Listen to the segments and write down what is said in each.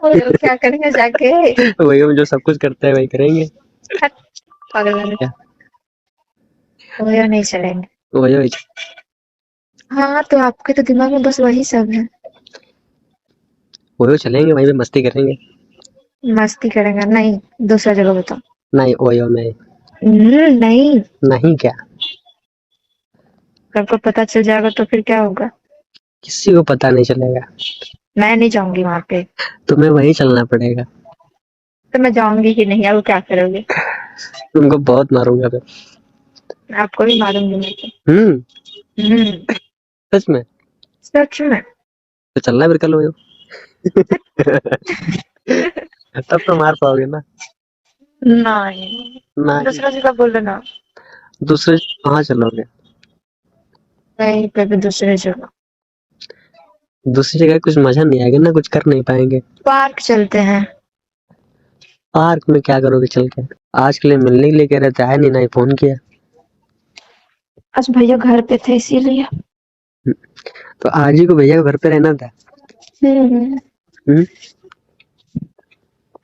और क्या करेंगे जाके? वही हम जो सब कुछ करते हैं वही करेंगे। हट, पागल वाले। क्या? ओयो नहीं चलेंगे। वही वही हाँ तो आपके तो दिमाग में बस वही सब है। वही चलेंगे, वहीं पे मस्ती करेंगे। मस्ती करेंगे नहीं, दूसरा जगह बताओ। नहीं ओयो में। नहीं। नहीं क्या? सबको पता चल जाएगा तो फिर क्या होगा? किसी को पता नहीं चलेगा। मैं नहीं जाऊंगी वहां पे। तुम्हें वहीं चलना पड़ेगा। तो मैं जाऊंगी ही नहीं, अब क्या करोगे? तुमको बहुत मारूंगा मैं। आपको भी मारूंगी मैं तो। हम्म। हम्म। सच में? सच में। तो चलना फिर कल ओयो। तब तो मार पाओगे ना। नहीं। नहीं। दूसरा जगह बोलो ना। दूसरे कहाँ चलोगे? कहीं पे भी दूसरी जगह। दूसरी जगह कुछ मजा नहीं आएगा ना, कुछ कर नहीं पाएंगे। पार्क चलते हैं। पार्क में क्या करोगे चल के? आज के लिए मिलने के लिए कह रहे थे, आया नहीं, ना ही फोन किया। आज भैया घर पे थे इसीलिए। तो आज ही को भैया को घर पे रहना था। हम्म। हम्म।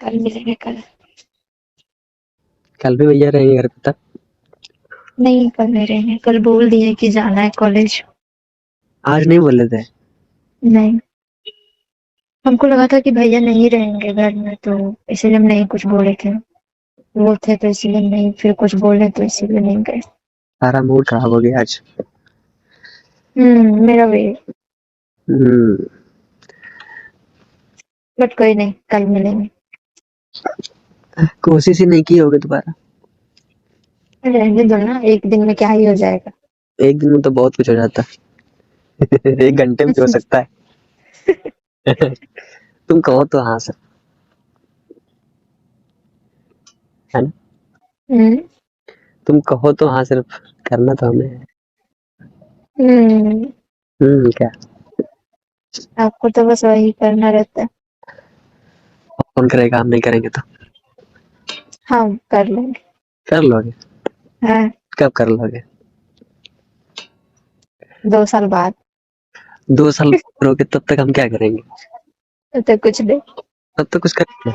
कल मिलेंगे कल। कल भी भैया रहेंगे घर पे तब? नहीं कल नहीं रहेंगे, कल बोल दिए कि जाना है कॉलेज। आज नहीं बोले थे? नहीं। हमको लगा था कि भैया नहीं रहेंगे घर में तो इसीलिए हम नहीं कुछ बोले थे। वो थे तो इसीलिए नहीं, फिर कुछ बोले तो इसीलिए नहीं गए। सारा मूड खराब हो गया आज। मेरा भी। हम्म। बट कोई नहीं, कल मिलेंगे। कोशिश ही नहीं की होगी दोबारा? रहने दो ना, एक दिन में क्या ही हो जाएगा। एक दिन में तो बहुत कुछ हो जाता है। एक घंटे में भी हो सकता है। तुम कहो तो हाँ सर, है ना? हम्म। तुम कहो तो हाँ, सिर्फ करना तो हमें है। हम्म। क्या? आपको तो बस वही करना रहता है। कौन करेगा, हम नहीं करेंगे तो? हम कर लेंगे। कर लोगे? हाँ। कब कर लोगे? 2 साल बाद। 2 साल करोगे तब तक हम क्या करेंगे? तो कुछ नहीं। तब तक कुछ करेंगे?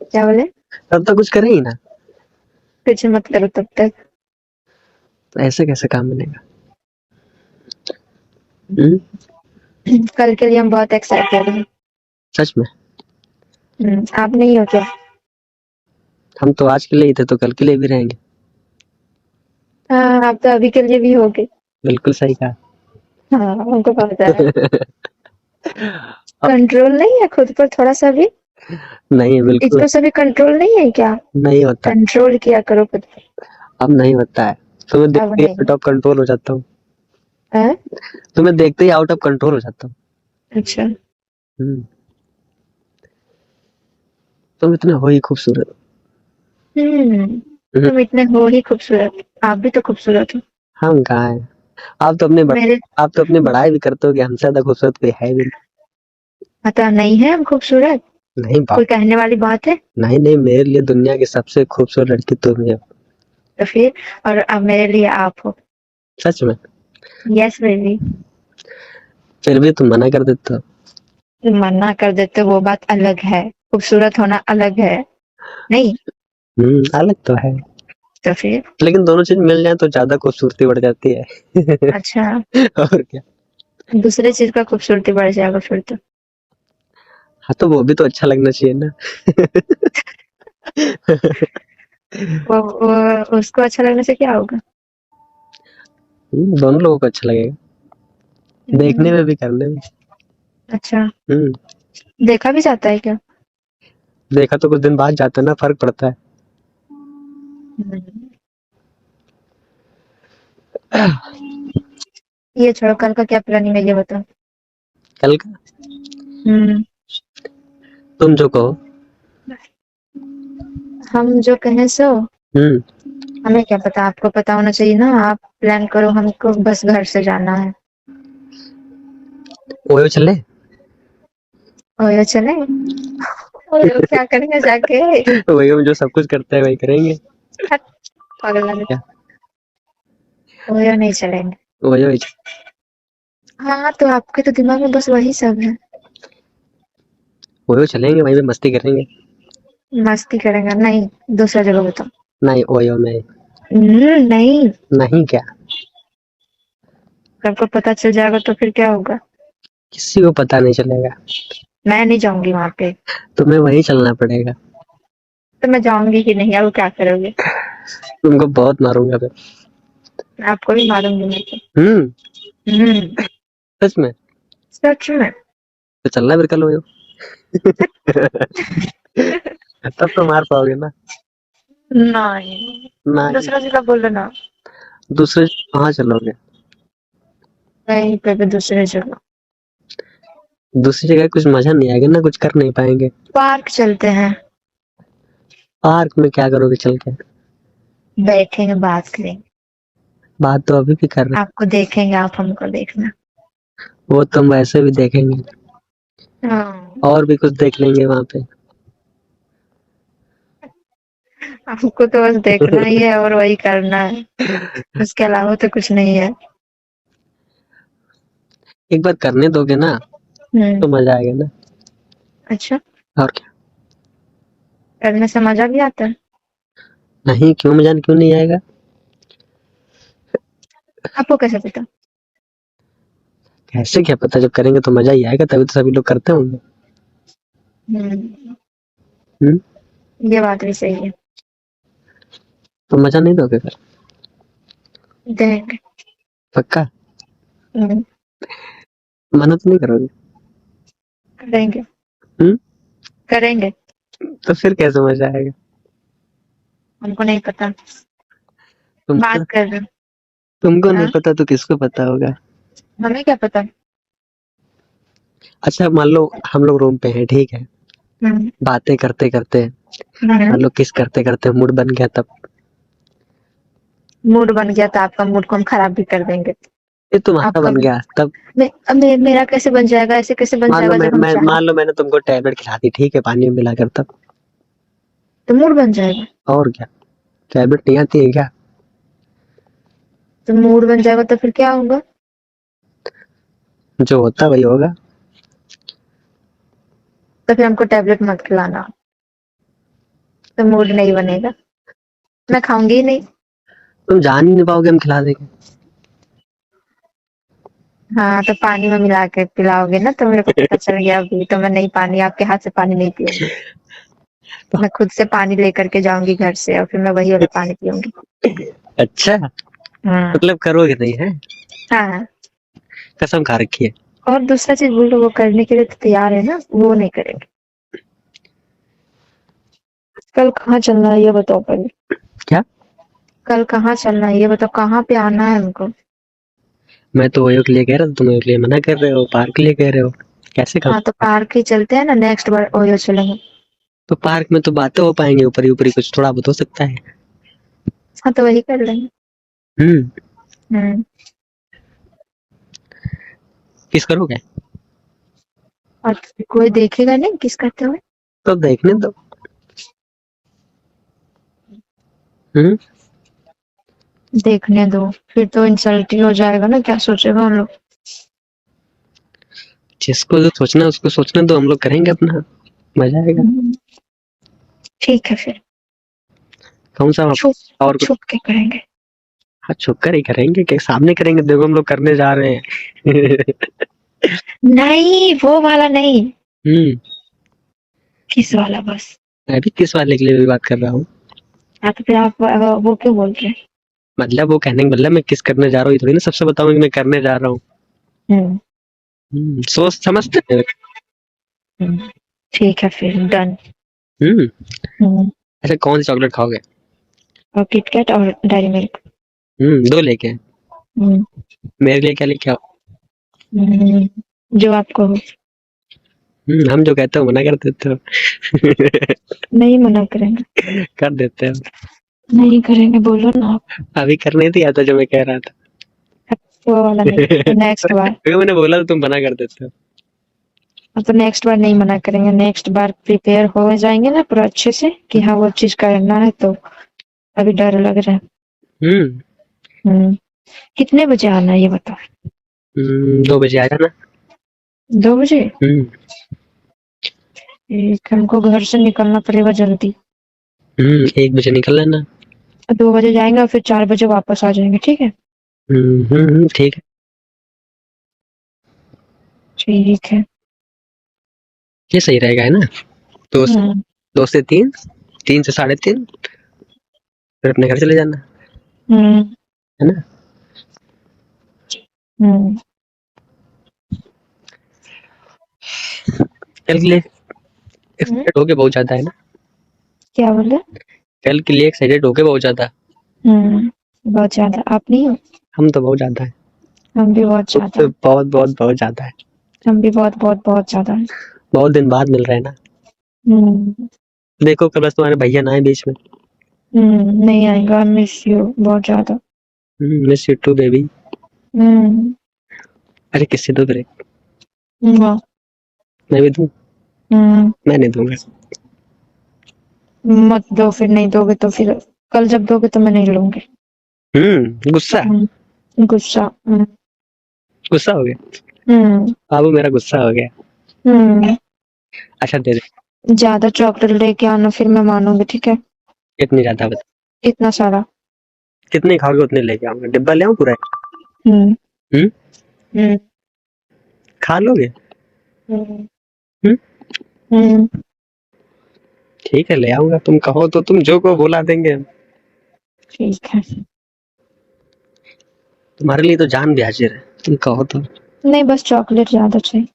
क्या बोले? तब तक कुछ करें ही ना। कुछ मत करो तब तक। तो ऐसे कैसे काम बनेगा? हम्म। कल के लिए हम बहुत एक्साइटेड हैं। सच में? आप नहीं हो क्या? हम तो आज के लिए ही थे, तो कल के लिए भी रहेंगे। हाँ आप तो अभी के लिए भी हो गए। बिल्कुल सही कहा। हाँ हमको पता है। अब कंट्रोल नहीं है खुद पर थोड़ा सा भी? नहीं, बिल्कुल इतना सा भी कंट्रोल नहीं है क्या? नहीं होता। कंट्रोल किया करो खुद पर। अब नहीं होता है। तुम्हें अब देखते ही नहीं। आउट ऑफ कंट्रोल हो जाता हूँ। हाँ? तुम्हें देखते ही आउट ऑफ कंट्रोल हो जाता हूँ। अच्छा। हम्म। तुम इतने हो ही खूबसूरत। हम्म। तुम इतने हो ही खूबसूरत, आप भी तो खूबसूरत हो। हम कहाँ हैं? आप तो अपने मेरे आप तो अपनी बड़ाई भी करते हो कि हमसे ज्यादा खूबसूरत कोई है भी पता नहीं है हम खूबसूरत? नहीं। कोई कहने वाली बात है? नहीं नहीं, मेरे लिए दुनिया की सबसे खूबसूरत लड़की तुम ही हो। तो फिर, और अब मेरे लिए आप हो। सच में? Yes baby. फिर भी तुम मना कर देते हो। मना कर देते हो, वो बात अलग है, खूबसूरत होना अलग है। नहीं। अलग तो है। तो फिर। लेकिन दोनों चीज मिल जाए तो ज्यादा खूबसूरती बढ़ जाती है। अच्छा। और क्या? दूसरे चीज का खूबसूरती बढ़ जाएगा फिर तो। हाँ तो वो भी तो अच्छा लगना चाहिए ना। वो उसको अच्छा लगने से क्या होगा? दोनों लोगों को अच्छा लगेगा, देखने हम्म, में भी, करने में। अच्छा। हम्म। देखा भी जाता है क्या? देखा तो कुछ दिन बाद जाता है ना, फर्क पड़ता है। हम्म, ये छोड़ो, कल का क्या प्लानिंग है ये बताओ। कल का? हम्म। तुम जो कहो। हम जो कहें सो। हम्म। हमें क्या पता, आपको पता होना चाहिए ना, आप प्लान करो, हमको बस घर से जाना है। ओयो चले? ओयो चले? ओयो क्या करेंगे जाके? वही हम जो सब कुछ करते हैं वही करेंगे। हट, पागल वाले। क्या? ओयो नहीं चलेंगे। वही वही। हाँ तो आपके तो दिमाग में बस वही सब है। ओयो चलेंगे, वहीं पे मस्ती करेंगे। मस्ती करेंगे नहीं, दूसरा जगह बताओ। नहीं ओयो में। नहीं। नहीं क्या? सबको पता चल जाएगा तो फिर क्या होगा? किसी को पता नहीं चलेगा। मैं नहीं जाऊंगी वहां पे। तुम्हें वहीं चलना पड़ेगा। तो मैं जाऊंगी ही नहीं, अब क्या करोगे? तुमको बहुत मारूंगा मैं। आपको भी मारूंगी मैं तो। हम्म। हम्म। सच में? सच में। तो चलना फिर कल ओयो। तब तो मार पाओगे ना। नहीं, नहीं। दूसरा जगह बोलो ना। दूसरे कहाँ चलोगे? कहीं पे भी दूसरी जगह। दूसरी जगह कुछ मजा नहीं आएगा ना, कुछ कर नहीं पाएंगे। पार्क चलते हैं। पार्क में क्या करोगे चल के? बैठेंगे, बात करेंगे। बात तो अभी भी कर रहे आपको देखेंगे, आप हमको देखना। हैं। वो तो हम वैसे भी देखेंगे। हाँ। और भी कुछ देख लेंगे वहां पे। आपको तो बस देखना ही है और वही करना है, उसके अलावा तो कुछ नहीं है। एक बार करने दोगे ना हम्म। तो मजा आएगा ना। अच्छा। और क्या? करने से मजा भी आता है? नहीं, क्यों मजा क्यों नहीं आएगा? आपको कैसे पता? कैसे क्या पता, जब करेंगे तो मजा ही आएगा, तभी तो सभी लोग करते होंगे। हम्म। हम्म। ये बात भी सही है। तो मजा नहीं दोगे फिर? देंगे। पक्का? हम्म। मना तो नहीं करोगे? करेंगे। हम्म। करेंगे। तो फिर कैसे मजा आएगा? हमको नहीं पता। तुमको बात कर रहे हो। तुमको नहीं हाँ। पता तो किसको पता होगा? हमें क्या पता। अच्छा मान लो हम लोग रूम पे हैं, ठीक है, हम्म। बातें करते करते हम्म। मान लो किस करते करते मूड बन गया तब। मूड बन गया तो आपका मूड को हम खराब भी कर देंगे। ये तुम्हारा आपका बन भी। गया तब। अब मेरा कैसे बन जाएगा? ऐसे कैसे बन मान लो जाएगा जब हम चाहें? मान लो मैंने तुमको टैबलेट खिला दी, ठीक है, पानी में मिलाकर तब। तो मूड बन जाएगा। और क्या? टैबलेट नहीं आती है क्या? तो मूड बन जाएगा तो फिर क्या होगा? जो होता वही होगा। तो फिर हमको टैबलेट मत खिलाना। तो मूड नहीं बनेगा। मैं खाऊंगी ही नहीं। तुम जान ही नहीं पाओगे, हम खिला देंगे। हाँ, तो पानी में मिला के पिलाओगे ना, तो मेरे को पता चल गया अभी तो मैं नहीं, पानी आपके हाथ से पानी नहीं पीऊंगी। मैं खुद से पानी लेकर के जाऊंगी घर से और फिर मैं वही वाला पानी पीऊंगी। अच्छा, हाँ। मतलब करोगे नहीं है? हाँ। कसम खा रखी है। और दूसरा चीज बोलो, वो करने के लिए तो तैयार है ना, वो नहीं करेंगे। कल कहाँ चलना है ये बताओ पहले। क्या? कल कहाँ चलना है ये बताओ, कहाँ पे आना है हमको? मैं तो ओयो के लिए कह रहा था, तुम ओयो के लिए मना कर रहे हो, पार्क के लिए कह रहे हो। कैसे काम? हाँ, तो पार्क ही चलते हैं ना, नेक्स्ट बार ओयो चलेंगे। तो पार्क में तो बातें हो पाएंगे, ऊपरी ऊपरी कुछ थोड़ा बहुत हो सकता है। हाँ, तो वही कर लेंगे। हम्म। हम्म। किस करोगे? और कोई देखेगा नहीं किस करते हुए। तो देखने दो। हम्म। देखने दो। फिर तो इंसल्ट ही हो जाएगा ना, क्या सोचेगा उन लोग। जिसको जो सोचना है उसको सोचने दो, हम लोग करेंगे अपना, मजा आएगा। ठीक है फिर। कौन सा? छुप और कुछ? छुप के करेंगे। हाँ, छुप कर ही करेंगे, क्या सामने करेंगे? देखो हम लोग करने जा रहे हैं। नहीं, वो वाला नहीं। हम्म। किस वाला बस। मैं भी किस वाले के लिए भी बात कर रहा हूँ। हाँ, तो फिर आप वो क्यों बोल रहे हैं? मतलब वो कहने का मतलब मैं किस करने जा रहा हूँ, ये थोड़ी ना सबसे बताऊंगा कि मैं करने जा रहा हूँ। हम्म। सोच समझते हैं। हम्म। ठीक है फिर, डन। हम्म। हम्म। अच्छा कौन सी चॉकलेट खाओगे? और किटकैट और डेयरी मिल्क। दो लेके आए। हम्म। मेरे लिए क्या लेके आओ? हम्म। जो आपको हो। हम जो कहते हो मना कर देते हो। नहीं मना करेंगे। कर देते हो। नहीं करेंगे, बोलो ना आप। अभी कर नहीं दिया था जो मैं कह रहा था। वो वाला नहीं, तो नेक्स्ट बार। अगर मैंने बोला तो तुम मना कर देते हो। अब तो नेक्स्ट बार नहीं मना करेंगे, नेक्स्ट बार प्रिपेयर हो जाएंगे ना पूरा अच्छे से कि हाँ वो चीज करना है, तो अभी डर लग रहा है। हम्म। हम्म। कितने बजे आना है ये बताओ? 2 बजे आ जाना। 2 बजे। हम्म। ठीक है, हमको घर से निकलना पड़ेगा जल्दी। 1 बजे निकल लेना। 2 बजे जाएंगे और फिर 4 बजे वापस आ जाएंगे, ठीक है? ठीक है। ठीक है। ये सही रहेगा, है ना? 2 से हम्म 2 से 3, 3 से 3:30, फिर अपने घर चले जाना, हम्म है ना? हम्म कल के लिए हम्म, एक्साइटेड होके बहुत ज्यादा, है ना? क्या बोले? कल के लिए एक्साइटेड होके बहुत ज्यादा। बहुत ज्यादा। आप नहीं हो? हम तो बहुत ज्यादा है। हम भी बहुत ज्यादा। तो बहुत बहुत बहुत ज्यादा है। हम भी बहुत बहुत बहुत ज्यादा। बहुत दिन बाद मिल रहे हैं ना। हम्म देखो कल बस तुम्हारे भैया ना आए बीच में। नहीं आएगा। मिस यू बहुत ज्यादा। Miss you too baby. Hmm अरे किससे दो ब्रेक? वाह, मैं भी दूं? हम्म मैं नहीं दूंगा। मत दो, फिर नहीं दोगे तो फिर कल जब दोगे तो मैं नहीं लूंगी। गुस्सा। गुस्सा। गुस्सा हो गया? हम्म बाबू मेरा गुस्सा हो गया। हम्म अच्छा दे दे। ज्यादा चॉकलेट लेके आना, फिर मैं मानूंगी, ठीक है? कितनी ज्यादा बता? इतना सारा। कितने खाओगे उतने लेके आऊंगा, डिब्बा ले आऊं पूरा? हम्म हम्म हम्म खा लोगे? हम्म हम्म हम्म ठीक है ले आऊंगा, तुम कहो तो, तुम जो को बोला देंगे। ठीक है। तुम्हारे लिए तो जान भी हाजिर है, तुम कहो तो। नहीं, बस चॉकलेट ज्यादा चाहिए।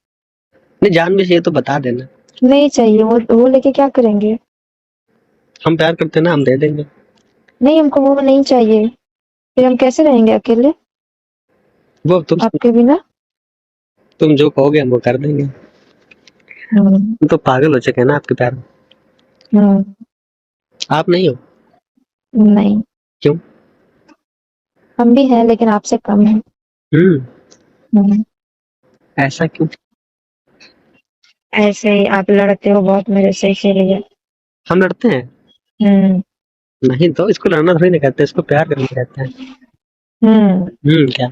नहीं जान भी चाहिए तो बता देना। नहीं चाहिए, वो लेके क्या करेंगे? हम प्यार करते हैं ना, हम दे देंगे। नहीं, हमको वो नहीं चाहिए। फिर हम कैसे रहेंगे अकेले वो आपके बिना? तुम जो कहोगे हम वो कर देंगे। हम्म हम तो पागल हो चुके हैं ना आपके प्यार में। हम्म आप नहीं हो? नहीं, क्यों? हम भी हैं लेकिन आपसे कम है। हम्म हम्म, ऐसा क्यों? ऐसे ही आप लड़ते हो बहुत मेरे से, इसीलिए। हम लड़ते हैं? हम्म नहीं तो इसको लड़ना थोड़ी ना कहते हैं, इसको प्यार करना कहते हैं। हम्म क्या?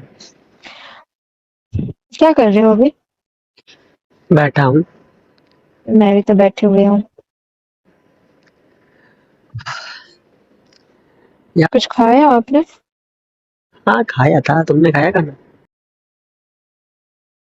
क्या कर रहे हो अभी? बैठा हूँ। मैं भी तो बैठे हुए हूँ। या कुछ खाया आपने? हाँ खाया था, तुमने खाया खाना?